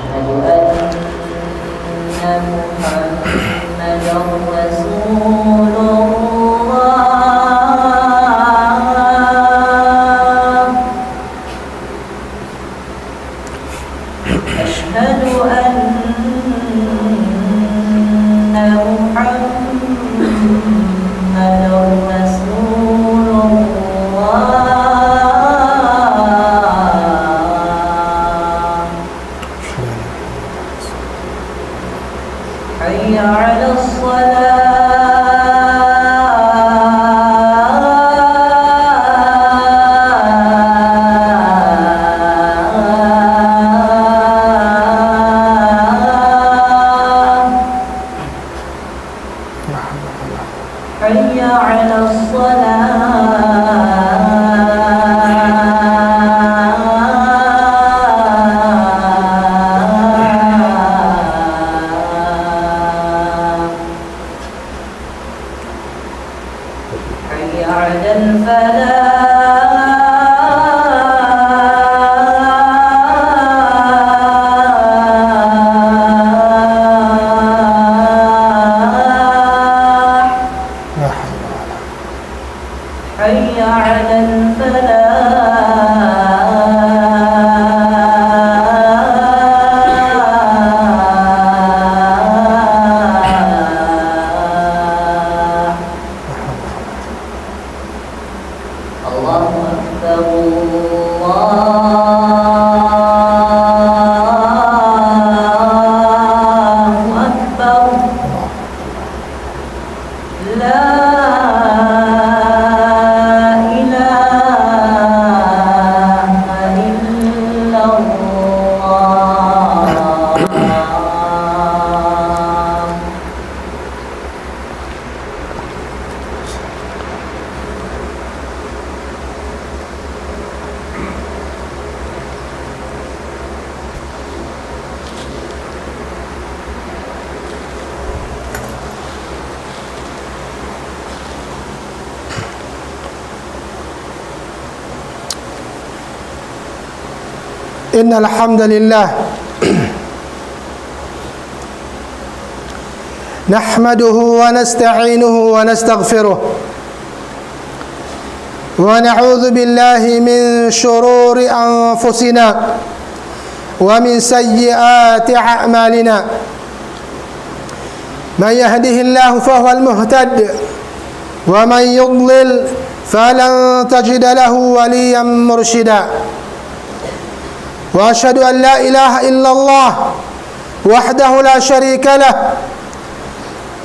أشهد أن محمدًا رسول الله. أشهد أن محمدًا رسول الله. حي على حي على حي على حي على الفلاح. الله أكبر الله أكبر. لا إن الحمد لله نحمده ونستعينه ونستغفره ونعوذ بالله من شرور أنفسنا ومن سيئات أعمالنا. من يهده الله فهو المهتد ومن يضلل فلن تجد له وليا مرشدا. وأشهد أن لا إله إلا الله وحده لا شريك له،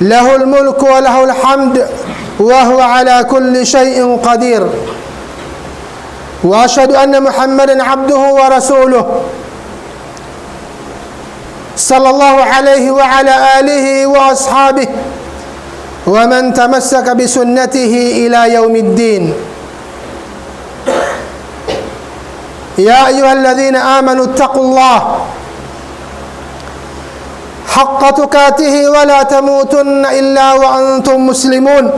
له الملك وله الحمد وهو على كل شيء قدير. وأشهد أن محمدًا عبده ورسوله صلى الله عليه وعلى آله وأصحابه ومن تمسك بسنته إلى يوم الدين. يا أيها الذين آمنوا اتقوا الله حق تقاته ولا تموتن إلا وأنتم مسلمون.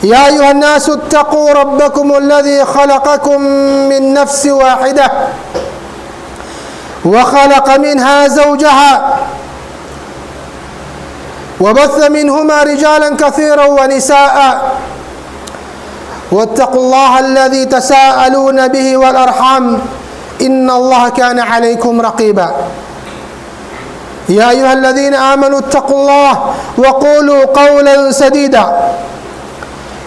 يا أيها الناس اتقوا ربكم الذي خلقكم من نفس واحدة وخلق منها زوجها وبث منهما رجالا كثيرا ونساء واتقوا الله الذي تساءلون به والأرحام إن الله كان عليكم رقيبا. يا أيها الذين آمنوا اتقوا الله وقولوا قولا سديدا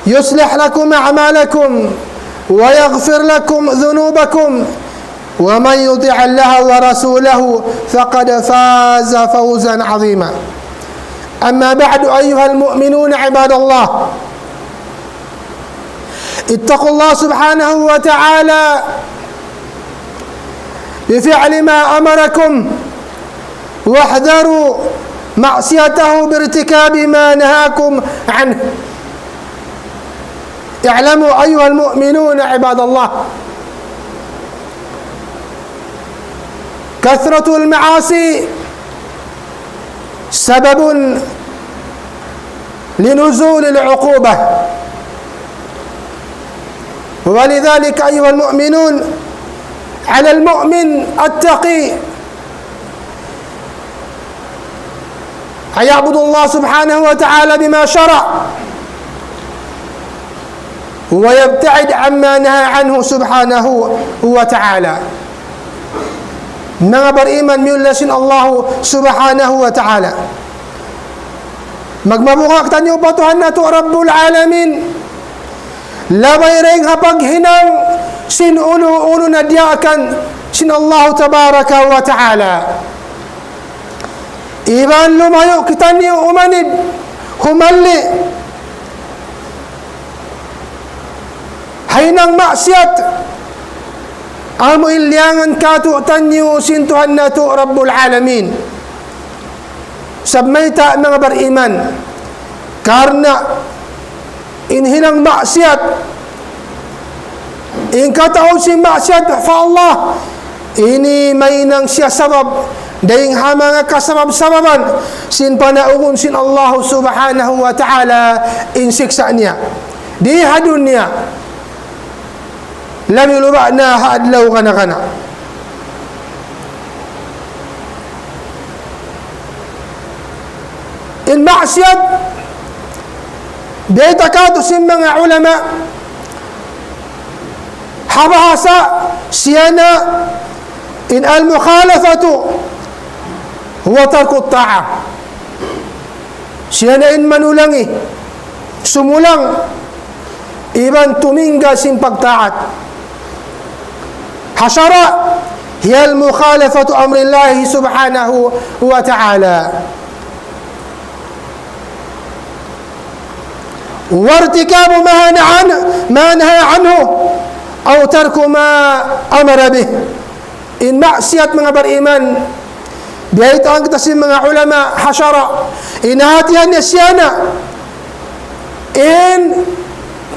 يصلح لكم أعمالكم ويغفر لكم ذنوبكم ومن يطع الله ورسوله فقد فاز فوزا عظيما. أما بعد أيها المؤمنون عباد الله، اتقوا الله سبحانه وتعالى بفعل ما أمركم واحذروا معصيته بارتكاب ما نهاكم عنه. اعلموا أيها المؤمنون عباد الله، كثرة المعاصي سبب لنزول العقوبة، ولذلك أيها المؤمنون على المؤمن التقي أن يعبد الله سبحانه وتعالى بما شرع ويبتعد عما نهى عنه سبحانه وتعالى. Mga beriman miulasin Allah subhanahu wa ta'ala. Magmabukak tanyo pa Tuhan na to Rabbul Alamin. Labay ring hapaghinang sin ulo na diyakan sin Allah tabaraka wa ta'ala. Iban lumayo kita niyo umanid humali hainang maksiat amo ilyangan kato tanyo sin Tuhan na to Rabbul Alamin. Sabmayta mga beriman karena inhinang maksiat in kataon si maksiat fa Allah ini mainang siya sabab dahing mga kasabab-sababan sin panaugon sin Allah subhanahu wa ta'ala in siksa niya di hadun niya lam yuluba'na haadlaw kana in maksiat beta kato sin mga ulama habahasa siyana in al-mukhalafatu huwa tarku ta'a siyana in manulangi sumulang iban tumingga sin pagtaat hasara hiya al-mukhalafatu amrillahi subhanahu wa ta'ala وارتكاب ما نهى عنه أو ترك ما أمر به إن معصية mga beriman biyait ang kita si mga ulama hasyara inahatihan niya siyana in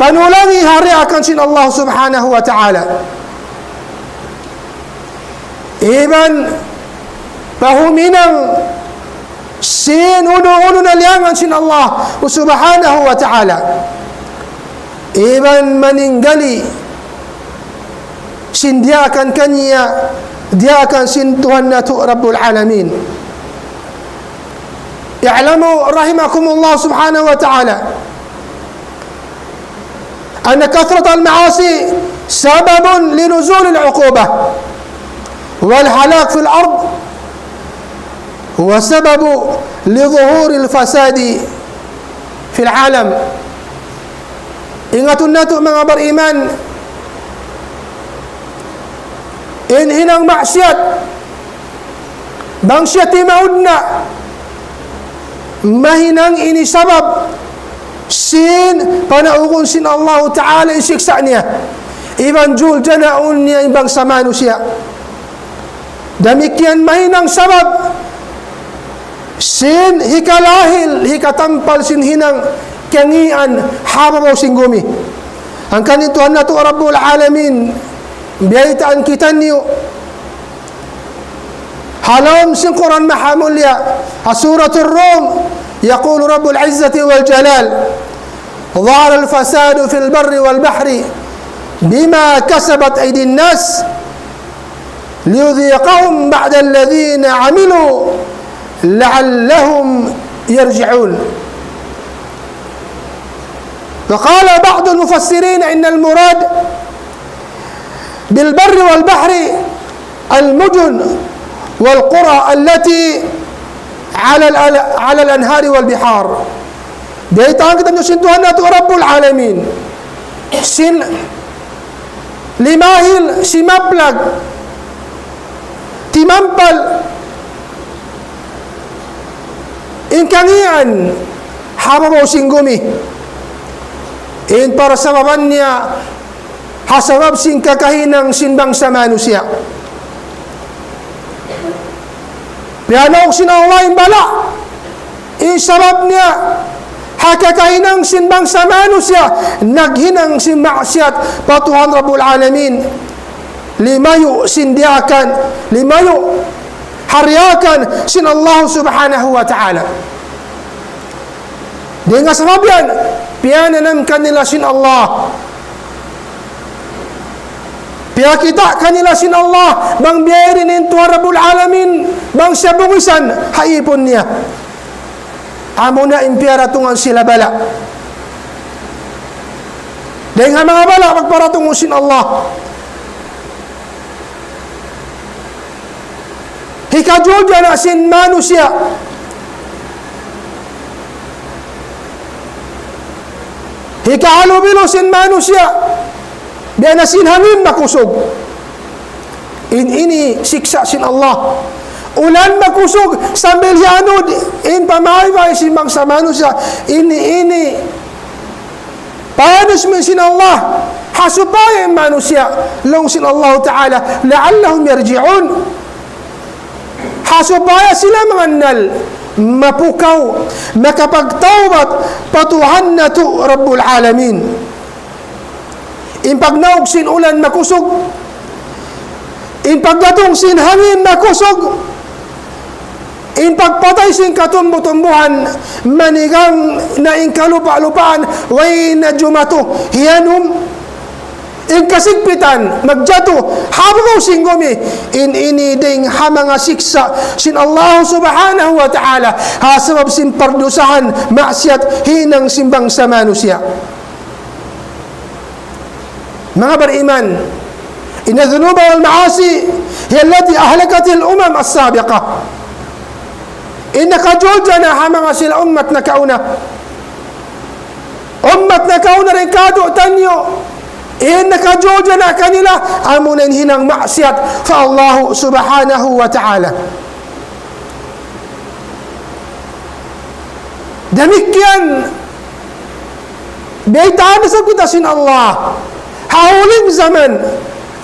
panulangi hari akan sin Allah subhanahu wa ta'ala iban pahuminang sin uno na liangan sin Allah subhanahu wa ta'ala iban maninggali sin diakan kanya diakan sin Tuhan na to Rabbul Alamin. I'lamu rahimakumullah subhanahu wa ta'ala أن كثرة المعاصي سبب لنزول العقوبة والهلاك في الأرض هو سبب لظهور الفساد في العالم. Ingatun nato mga beriman in hinang maksiat bang siya timaud na mahinang ini sabab sin panaugon sin Allah Ta'ala isiksa niya iban jul janaun niya ibang samano siya damikian mahinang sabab sin hikalahil hikatampal sin hinang kangian hababaw singgumi ang kanin Tuhan na to Rabbul Alamin biyaitaan kita niyo halom sin Quran mahamulya suratul Rum يقول رب العزة والجلال ظهر الفساد في البر والبحر بما كسبت أيدي الناس ليذيقهم بعد الذين عملوا لعلهم يرجعون. وقال بعض المفسرين إن المراد بالبر والبحر المدن والقرى التي على الأنهار والبحار. Daitaan kita nyo sin Tuhan na to Rabbul Alamin sin limahil simaplag timampal inkangian hababaw singgumi in para sababan niya hasabab sin kakahinang sinbang sa manusia pianaw sin Allah bala in sabab niya hakakahinang sinbang sa manusia naghinang sin maksiat patuhan Rabbul Alamin limayo sindiakan limayo haryakan sin Allah subhanahu wa ta'ala di nga sabab yan piananam kanila sin Allah Piyakita kanila sin Allah bang biyarin in Tuhan Rabbul Alamin bang siya bungisan haipon niya. Amo na impiyara tungan sila bala. Dahil nga mga bala magparatungo sin Allah. Hikajudya na sin manusia. Hikahalubilo sin manusia. Biya na sin hangin makusog. Ini siksa sin Allah. Ulan makusog sambil yanod. In pamahay sin bangsa manusia. Ini punishment sin Allah. Hasupaya manusia. Long sin Allah Ta'ala. La'allahum yarji'un. Hasupaya sila mengenal. Mapukaw. Makapagtawbat. Patuhan na tu Rabbul Alamin. Impagnaog sin ulan makusog. Impagdatong sin hangin makusog. Impagpatay sin katumbo-tumbuhan manigang na inkalupa-lupaan way na jumato hiyanum inkasigpitan magjato habaw sin gumi ini ding hamanga siksa sin Allah subhanahu wa ta'ala hasabab sin pardusahan maksiat hinang simbang sa manusia. Mga beriman, inna dhunuba wal maasi hiya allati ahlakat al umam as-sabiqah. Inna kajujana hamanga sila ummat na kauna. Ummat na kauna rin kado tanyo. Inna kajujana kanila amunan hinang maksiat fa Allah subhanahu wa ta'ala. Demikian baitaan sa kita sin Allah. Hauling zaman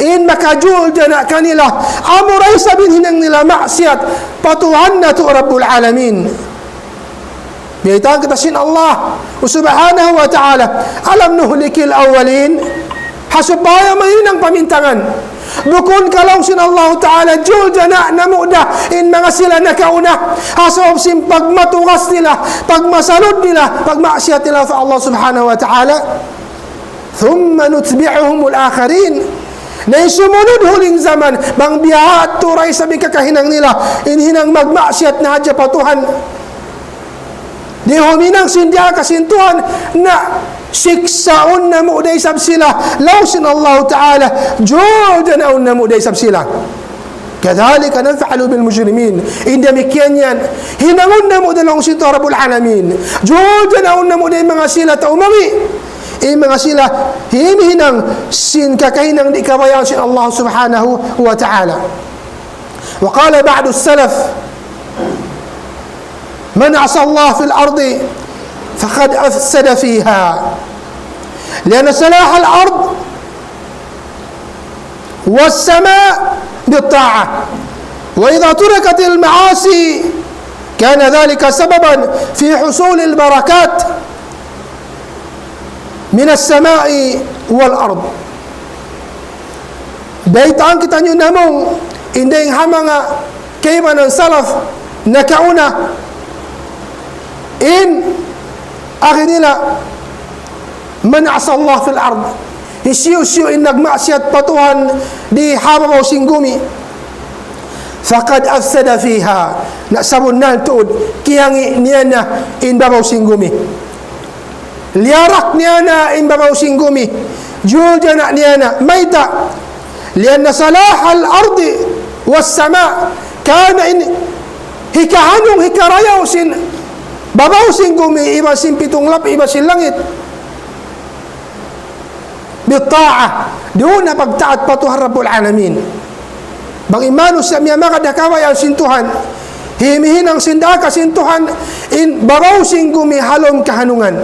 in makajul jana kanila amuray sabihin hinang nila maksiat patuhan na tu Rabbul Alamin. Baitaan kita sin Allah subhanahu wa ta'ala alam nuhlikil awalin hasupaya mahinang pamintangan bukun kalau sin Allah Ta'ala jul jana namuda in mga sila nakauna hasop sin pagmatugas nila pagmasalod nila pagmaksiat nila sa Allah subhanahu wa ta'ala. Thumma nutbi'uhum al-akharin. Na sumunod huling zaman bang biyahat turay sabi kakahinang nila inhinang magmaksiat na hadya patuhan. Di huminang sindya kasintuhan na siksaon na muday sab sila lawsin Allah Ta'ala judan na na muday sab sila. Kadhalika naf'alu bil mujrimin. Indamikian yan hinangon na muday lang sinto Rabbul Alamin judan na muday mga sila taumami mga sila hinihinang sin kakahinang di kabayaan sin Allah subhanahu wa ta'ala. Wa qala ba'du salaf man asa Allah fil ardi faqad afsada fiha lianna salah al ard was sama' بالطاعة وإذا تركت المعاصي كان ذلك سببا في حصول البركات min as-sama'i wal ard. Baitaan kita nyo namong indeng hamanga kayma ng salaf na kauna in akin nila man asa Allah fil ard isiyo in nagmaksiyat patuhan di habaw singgumi faqad afsada fiha na sabon na tuod kiyangi niya na in babaw singgumi liarak niya na in babaw singgumi julja na niya na mayta lianna salah al-ardi was-sama kana in hikahanong hikarayaw sin babaw singgumi iba sin pitunglap iba sin langit bitta'ah doon na pagtaat patuhan Rabbul Alamin bang imano sa miya makadakaway ang sintuhan himihin ang sindaka sintuhan in babaw singgumi halom kahanungan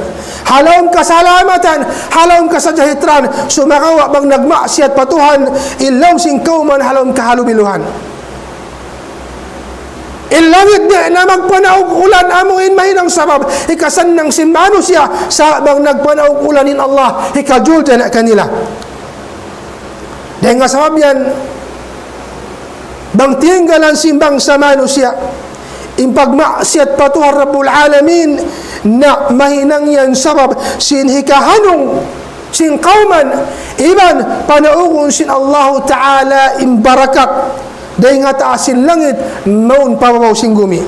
halom kasalamatan halom kasajahitran sumakawa bang nagmaksiyat patuhan ilaw singkauman halom kahalubiluhan ilawit di na magpanaog ulan amuin mahinang sabab ikasan ng simbano siya sa bang nagpanaog ulanin Allah ikajul na kanila dahil nga sabab yan bang tinggalan simbang sa manusia impagmaksiyat patuhan Rabbul Alamin na mahinang yan sabab sinhikahanong sin kauman iban panaugon sin Allah Ta'ala in barakat dahil nga taasin langit maun pababaw sin gumi.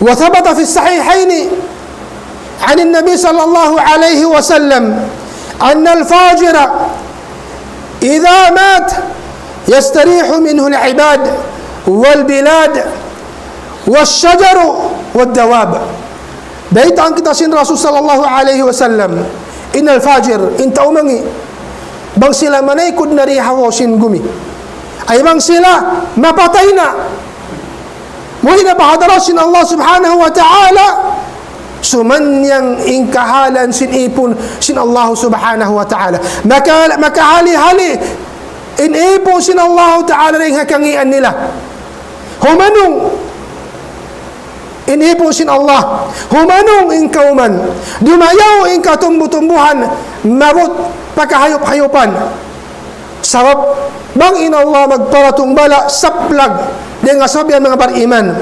وثبت في الصحيحين عن النبي صلى الله عليه وسلم أن الفاجر إذا مات يستريح منه العباد والبلاد والشجر والدواب. بيت عن كتاسين رسول صلى الله عليه وسلم إن الفاجر إن تأمني بang sila manaykod na rihawo sin gumi ay bang sila mapatay na muhi na bahadara sin Allah subhanahu wa ta'ala sumanyang ingkahalan sin ipon sin Allah subhanahu wa ta'ala makahali-hali in ipon sin Allah ta'ala rin hakangian nila humanong inipon sin Allah humanong in kauman dumayaw in katumbu-tumbuhan mabot pakahayop-hayopan sabab bang in Allah magparatong bala saplag di nga sabihan mga bariman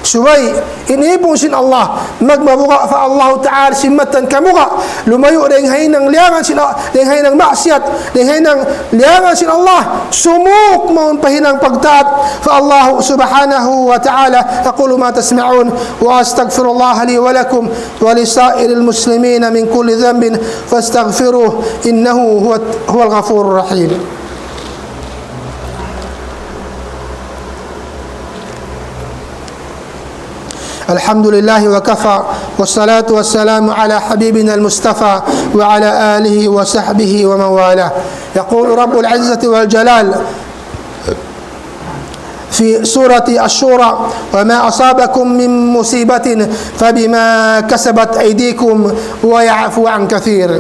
suway inipon sin Allah magmabuka fa Allah Ta'ala simatan kamuka lumayo rin hainang liangan sin rin hainang maksiat rin hainang liangan sin Allah sumuk maun pahinang pagtaat fa Allah subhanahu wa ta'ala. Aqulu ma tasma'un wa astaghfirullah li wa lakum wa li sa'iril muslimina min kulli dhanbin fastaghfiruh innahu huwal ghafurur rahim. الحمد لله وكفى والصلاة والسلام على حبيبنا المصطفى وعلى آله وصحبه ومن والاه. يقول رب العزة والجلال في سورة الشورى وما أصابكم من مصيبة فبما كسبت أيديكم ويعفو عن كثير.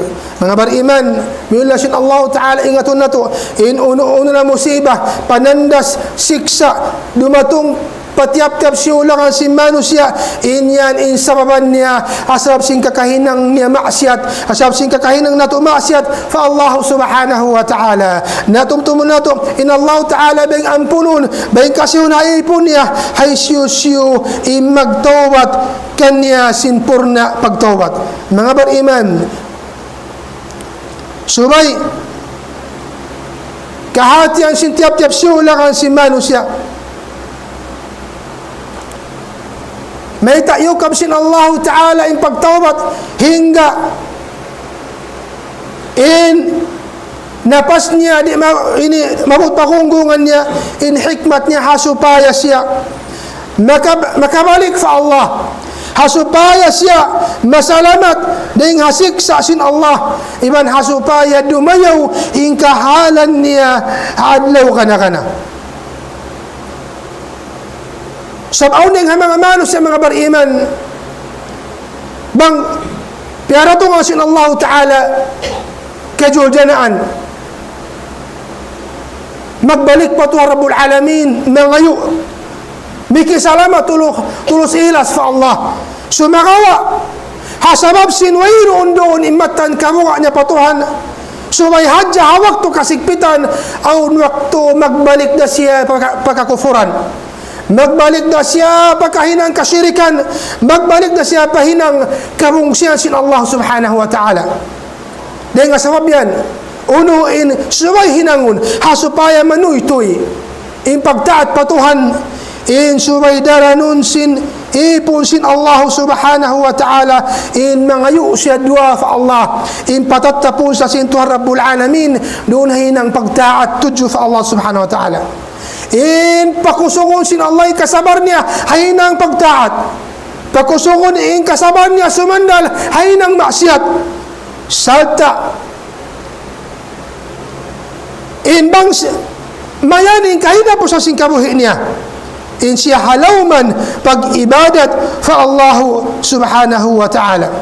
Mga beriman, mula sin Allah Ta'ala ingatun na to in uno na musibah panandas siksa dumatong patiap-tiap si ulangan si manusia inyan in sababan niya asab sing kakahinang niya maksiat asab sing kakahinang nato maksiat fa Allah subhanahu wa ta'ala natumtumun nato in Allah Ta'ala bang ampunun bang kasihun haipun niya hay siyo in magtawbat kanya sin purna pagtawbat. Mga beriman, subay kahatian sin tiap-tiap si ulangan si manusia may takyukab sin Allah Ta'ala in pagtawbat hingga in napas niya ini mabut pakunggungan niya in hikmat niya hasupaya siya makabalik fa Allah hasupaya siya masalamat ding hasiksa sin Allah iban hasupaya dumayaw in kahalan niya adlaw kana sabaw ning mga manus sa mga bariman bang piara to nga sin Allah Ta'ala kajuljanaan magbalik pa to Rabbul Alamin nangayo miki salamat tulos ilas fa Allah sumagawa hasabab sin wayroon doon imatan kamuka niya patuhan sumay hadja hawak to kasigpitan aw waktu magbalik na siya pagkakufuran magbalik na siya pagkahinang kasyirikan magbalik na siya pahinang kabungsiyan sin Allah subhanahu wa ta'ala. Dahil nga sabab yan unuin subay hinangun hasupaya manuytoy in pagtaat patuhan in subay daranun sin ipon sin Allah subhanahu wa ta'ala in mangayo siya dua fa Allah in patattapon sa sin Tuhan Rabbul Alamin doon hinang pagtaat tudyo fa Allah subhanahu wa ta'ala in pakusungon sin Allah kasabar niya hainang pagtaat pakusungon in kasabar niya sumandal hainang maksiat salta in bang mayaning kahina po sa singkabuhi niya in siya halawman pag-ibadat fa Allah subhanahu wa ta'ala.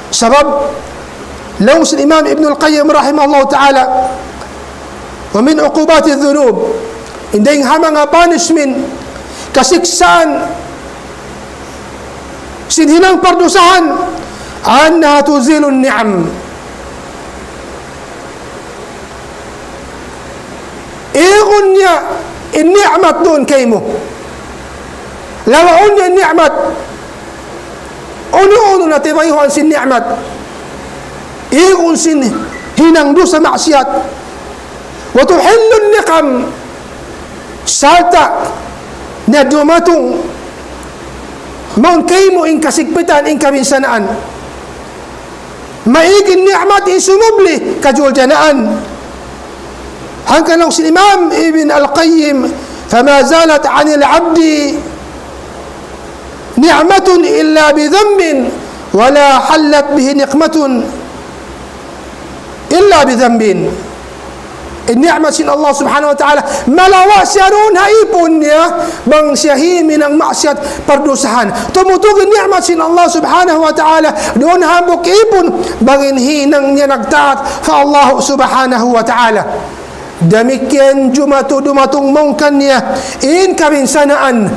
Sabab law sin Imam Ibn al-Qayyim rahimahullah ta'ala wa min uqubati dhunub inding hamanga punishment kasiksaan sinhinang pardusahan annaha tuzilu ni'am iyon niya in-ni'mat doon kay mo lawaon niya in-ni'mat Uno-uno na tibayuan sin ni'mat. Iyon sin hinangdo sa maksiat. Wa tuhillu niqam salta na dumatong maun kayo in kasigpitan in kabinsanaan. Maigin ni'mat in sumubli kajul janaan. Hanggang lang si Imam Ibn Al-Qayyim, fama zalat anil abdi ni'matun illa bidhanbin wala hallat bihi niqmatun illa bidhanbin. Ni'mat sin Allah subhanahu wa ta'ala malawa siya roon haipon niya bang siya himi ng maksiat pardusahan. Tumutugin ni'mat sin Allah subhanahu wa ta'ala doon habok ipon bangin hinang niya nagtaat fa Allah subhanahu wa ta'ala. Demikian dumatong mungkan niya in kabinsanaan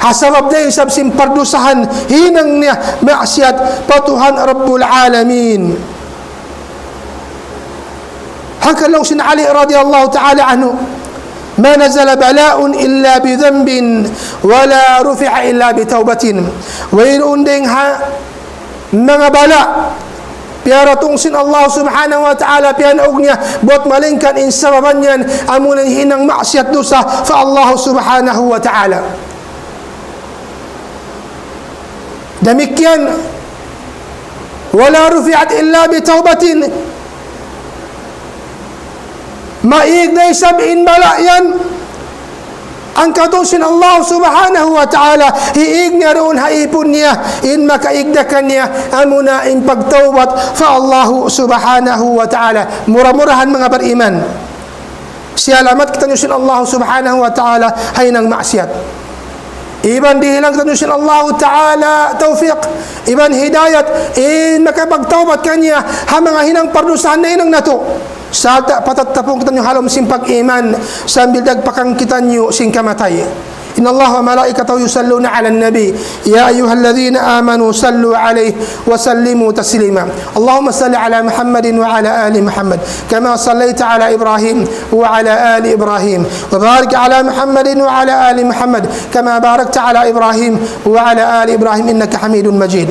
hasabab na isab sin pardusahan hinang niya maksiat patuhan Rabbul Alamin. Hanggang lang sin Ali radiyallahu ta'ala anhu, ma nazala bala'un illa bi dhanbin wala rufi'a illa bi taubatin. Wa inunding mga bala piaratong sin Allah subhanahu wa ta'ala pianaog niya buat malingkan in sababan yan amunan hinang maksiat dosa fa Allah subhanahu wa ta'ala. Demikian wala rufi'at illa bi taubatin. Maig na isabin bala yan ang katusin Allah subhanahu wa ta'ala hiig niya roon haipon niya in makaigdakan niya amuna in pagtawbat fa Allah subhanahu wa ta'ala. Mura-murahan mga bariman siya alamat kita nyo sin Allah subhanahu wa ta'ala hay ng maksiat. Iban dihilang kita nyo sin Allah ta'ala tawfiq, iban hidayat in makapagtawbat kanya ha mga hinang pardusahan na inang nato sa patattapong kita nyo halom sin pag-iman sambil dagpakang kita nyo sin kamatay. Inna Allah wa malaikatahu yusalluna ala nabi ya ayyuhalladhina amanu sallu alayhi wa sallimu taslima. Allahumma salli ala Muhammadin wa ala ali Muhammad kama sallaita ala Ibrahim wa ala ali Ibrahim wa barik ala Muhammadin wa ala ali Muhammad kama barakta ala Ibrahim wa ala ali Ibrahim innaka Hamidun Majid.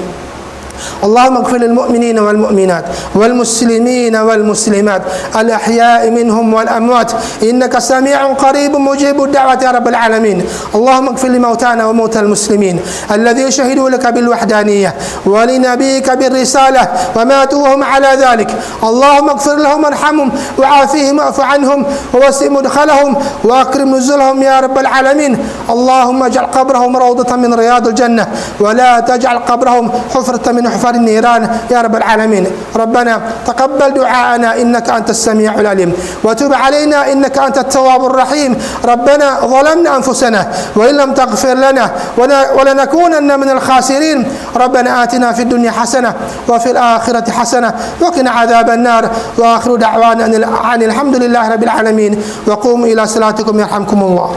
اللهم اغفر للمؤمنين والمؤمنات والمسلمين والمسلمات الأحياء منهم والأموات إنك سميع قريب مجيب الدعوة يا رب العالمين. اللهم اغفر لموتانا وموتى المسلمين الذين شهدوا لك بالوحدانية ولنبيك بالرسالة وماتوا وهم على ذلك. اللهم اغفر لهم وارحمهم وعافيهم واعف عنهم ووسع مدخلهم وأكرم نزلهم يا رب العالمين. اللهم اجعل قبرهم روضة من رياض الجنة ولا تجعل قبرهم حفرة من حفر النيران يا رب العالمين. ربنا تقبل دعاءنا إنك أنت السميع العليم وتب علينا إنك أنت التواب الرحيم. ربنا ظلمنا أنفسنا وإن لم تغفر لنا ولنكونن من الخاسرين. ربنا آتنا في الدنيا حسنة وفي الآخرة حسنة وقنا عذاب النار. وآخر دعوانا أن الحمد لله رب العالمين وقوموا إلى صلاتكم يرحمكم الله.